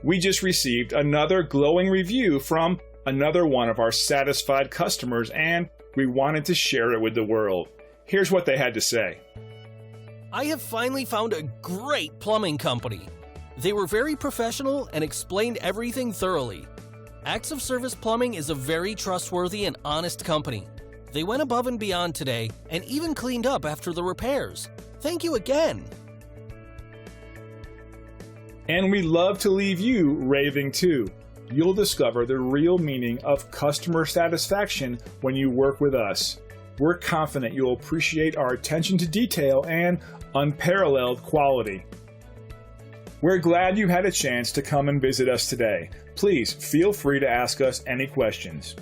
We just received another glowing review from another one of our satisfied customers, and we wanted to share it with the world. Here's what they had to say. I have finally found a great plumbing company. They were very professional and explained everything thoroughly. Acts of Service Plumbing is a very trustworthy and honest company. They went above and beyond today and even cleaned up after the repairs. Thank you again. And we love to leave you raving too. You'll discover the real meaning of customer satisfaction when you work with us. We're confident you'll appreciate our attention to detail and unparalleled quality. We're glad you had a chance to come and visit us today. Please feel free to ask us any questions.